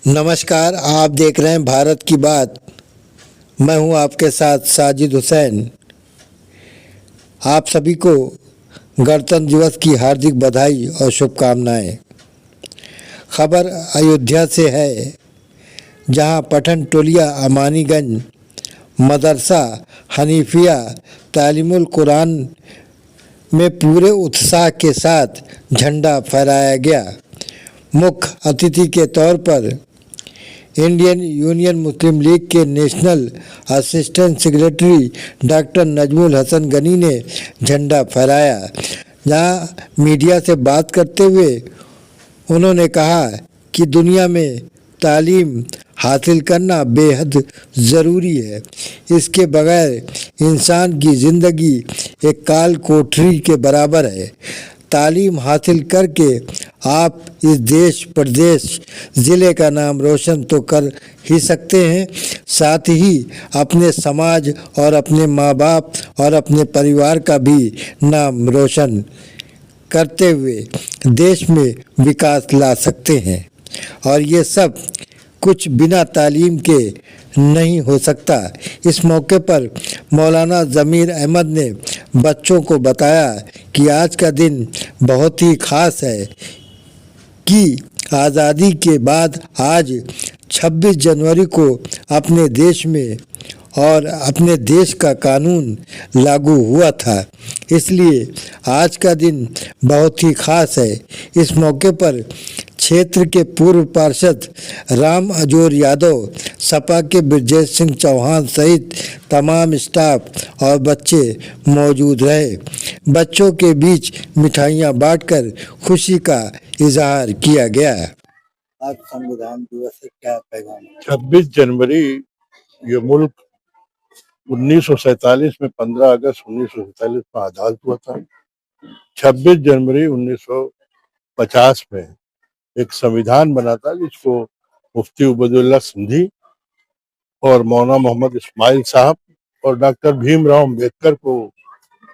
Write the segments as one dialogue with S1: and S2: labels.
S1: नमस्कार, आप देख रहे हैं भारत की बात। मैं हूं आपके साथ साजिद हुसैन। आप सभी को गणतंत्र दिवस की हार्दिक बधाई और शुभकामनाएं। खबर अयोध्या से है, जहां पठन टोलिया अमानीगंज मदरसा हनीफिया तालीमुल कुरान में पूरे उत्साह के साथ झंडा फहराया गया। मुख्य अतिथि के तौर पर इंडियन यूनियन मुस्लिम लीग के national assistant secretary doctor Najmul Hasan Gani ने झंडा फहराया। जहां मीडिया से बात करते हुए उन्होंने कहा कि दुनिया में तालीम हासिल करना बेहद ज़रूरी है। इसके बगैर इंसान की ज़िंदगी एक काल कोठरी के बराबर है। तालीम हासिल करके आप इस देश प्रदेश ज़िले का नाम रोशन तो कर ही सकते हैं, साथ ही अपने समाज और अपने माँ बाप और अपने परिवार का भी नाम रोशन करते हुए देश में विकास ला सकते हैं। और ये सब कुछ बिना तालीम के नहीं हो सकता। इस मौके पर मौलाना ज़मीर अहमद ने बच्चों को बताया कि आज का दिन बहुत ही ख़ास है कि आज़ादी के बाद आज 26 जनवरी को अपने देश में और अपने देश का कानून लागू हुआ था, इसलिए आज का दिन बहुत ही ख़ास है। इस मौके पर क्षेत्र के पूर्व पार्षद राम अजोर यादव, सपा के ब्रजेश सिंह चौहान सहित तमाम स्टाफ और बच्चे मौजूद रहे। बच्चों के बीच मिठाइयां बांटकर खुशी का इजहार किया गया। आज संविधान दिवस से क्या पैगाम?
S2: 26 जनवरी ये मुल्क 1947 में 15 अगस्त 1947 में आजाद हुआ था। 26 जनवरी 1950 में एक संविधान बना था जिसको मुफ्ती उबैदुल्लाह सिंधी और मौलाना मोहम्मद इस्माइल साहब और डॉक्टर भीमराव अम्बेडकर को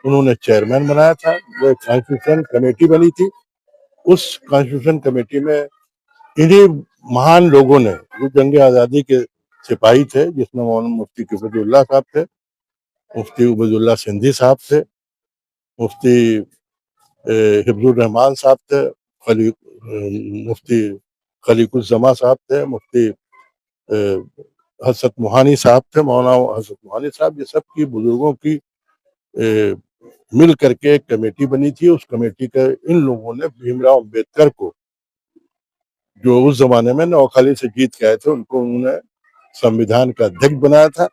S2: उन्होंने चेयरमैन बनाया था। वो एक कॉन्स्टिट्यूशन कमेटी बनी थी। उस कॉन्स्टिट्यूशन कमेटी में इन्हीं महान लोगों ने, जो जंग आज़ादी के सिपाही थे, जिसमें मौलाना मुफ्ती उबैदुल्लाह साहब थे, मुफ्ती उबैदुल्लाह सिंधी साहब थे, मुफ्ती हिफ्जुर रहमान साहब थे, मुफ्ती खलीकुज़्ज़मा साहब थे, मुफ्ती हज़रत मोहानी साहब थे, मौलाना हज़रत मोहानी साहब। ये सब की बुजुर्गों की मिल करके एक कमेटी बनी थी। उस कमेटी के इन लोगों ने भीमराव अम्बेडकर को, जो उस जमाने में नौखाली से जीत के आए थे, उनको उन्होंने संविधान का अध्यक्ष बनाया था।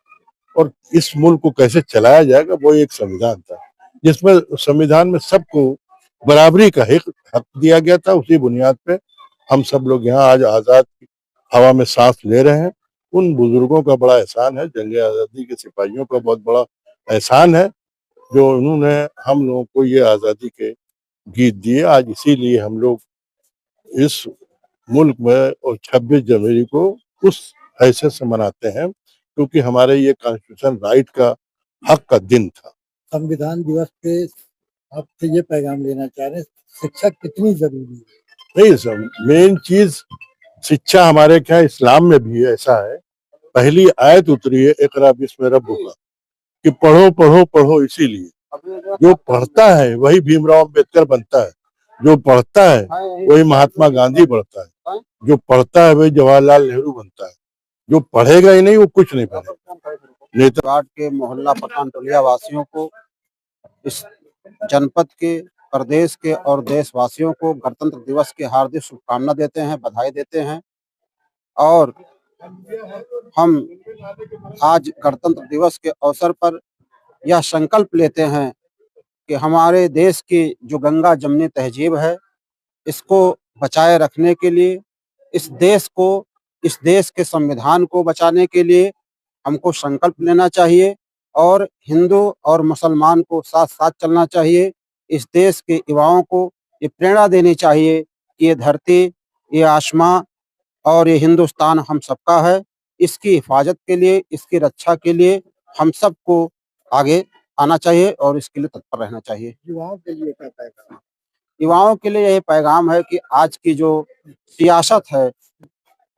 S2: और इस मुल्क को कैसे चलाया जाएगा वो एक संविधान था, जिसमें संविधान में सबको बराबरी का हक दिया गया था। उसी बुनियाद पे हम सब लोग यहाँ आज आज़ाद हवा में सांस ले रहे हैं। उन बुजुर्गों का बड़ा एहसान है, जंग आज़ादी के सिपाहियों का बहुत बड़ा एहसान है, जो उन्होंने हम लोगों को ये आज़ादी के गीत दिए। आज इसीलिए हम लोग इस मुल्क में और 26 जनवरी को उस हैसियत से मनाते हैं, क्योंकि हमारे ये कॉन्स्टिट्यूशन राइट का हक का दिन था।
S1: संविधान दिवस पे आपसे ये पैगाम लेना चाह रहे हैं, शिक्षा कितनी जरूरी है?
S2: नहीं सर, मेन चीज शिक्षा हमारे क्या इस्लाम में भी ऐसा है। पहली आयत उतरी है, इक़रा बिस्मि रब्बिका, कि पढ़ो पढ़ो पढ़ो। इसीलिए जो पढ़ता है वही भीमराव अम्बेडकर बनता है, जो पढ़ता है वही महात्मा गांधी बनता है, जो पढ़ता है वही जवाहरलाल नेहरू बनता है। जो पढ़ेगा ही नहीं वो कुछ नहीं बनेगा।
S3: नेता के मोहल्ला पठान टोलिया वासियों को, इस जनपद के, प्रदेश के और देशवासियों को गणतंत्र दिवस की हार्दिक शुभकामना देते हैं, बधाई देते हैं। और हम आज गणतंत्र दिवस के अवसर पर यह संकल्प लेते हैं कि हमारे देश की जो गंगा जमनी तहजीब है, इसको बचाए रखने के लिए, इस देश के संविधान को बचाने के लिए हमको संकल्प लेना चाहिए और हिंदू और मुसलमान को साथ साथ चलना चाहिए। इस देश के युवाओं को ये प्रेरणा देनी चाहिए कि ये धरती, ये आसमां और ये हिंदुस्तान हम सबका है। इसकी हिफाजत के लिए, इसकी रक्षा के लिए हम सबको आगे आना चाहिए और इसके लिए तत्पर रहना चाहिए।
S1: युवाओं के लिए क्या पैगाम?
S3: युवाओं के लिए यही पैगाम है कि आज की जो सियासत है,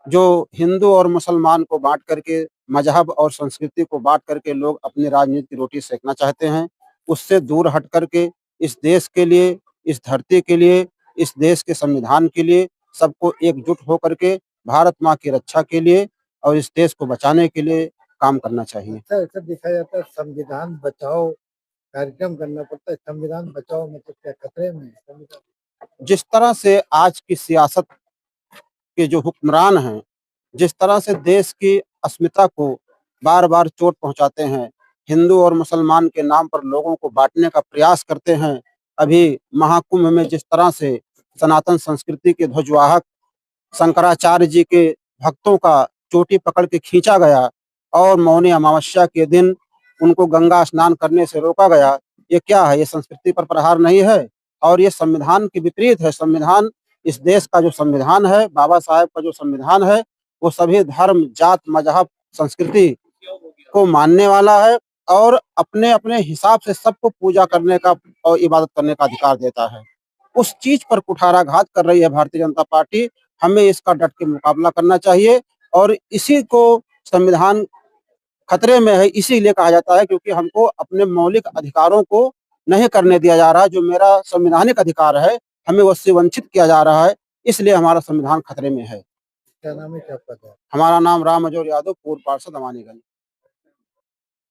S3: जो हिंदू और मुसलमान को बांट करके, मजहब और संस्कृति को बांट करके लोग अपनी राजनीति की रोटी सेकना चाहते हैं, उससे दूर हट करके इस देश के लिए, इस धरती के लिए, इस देश के संविधान के लिए सबको एकजुट होकर के भारत माँ की रक्षा के लिए और इस देश को बचाने के लिए काम करना चाहिए।
S1: ऐसा देखा जाता है संविधान बचाओ कार्यक्रम करना पड़ता है। संविधान बचाओ मतलब क्या खतरे में है संविधान?
S3: जिस तरह से आज की सियासत के जो हुक्मरान हैं, जिस तरह से देश की अस्मिता को बार-बार चोट पहुँचाते हैं, हिंदू और मुसलमान के नाम पर लोगों को बाँटने का प्रयास करते हैं। अभी महाकुंभ में जिस तरह से सनातन संस्कृति के ध्वजवाहक शंकराचार्य जी के भक्तों का चोटी पकड़ के खींचा गया और मौनी अमावस्या के दिन उनको गंगा स्नान करने से रोका गया। ये क्या है? ये संस्कृति पर प्रहार नहीं है और ये संविधान के विपरीत है। संविधान, इस देश का जो संविधान है, बाबा साहेब का जो संविधान है, वो सभी धर्म, जात, मजहब, संस्कृति को मानने वाला है और अपने-अपने हिसाब से सबको पूजा करने का और इबादत करने का अधिकार देता है। उस चीज़ पर कुठाराघात कर रही है भारतीय जनता पार्टी। हमें इसका डट के मुकाबला करना चाहिए और इसी को संविधान खतरे में है, इसीलिए कहा जाता है क्योंकि हमको अपने मौलिक अधिकारों को नहीं करने दिया जा रहा है। जो मेरा संवैधानिक अधिकार है, हमें उससे वंचित किया जा रहा है, इसलिए हमारा संविधान खतरे में है।
S1: क्या नाम है, क्या पद है?
S3: हमारा नाम राम अजोर यादव, पूर्व पार्षद अमानीगंज।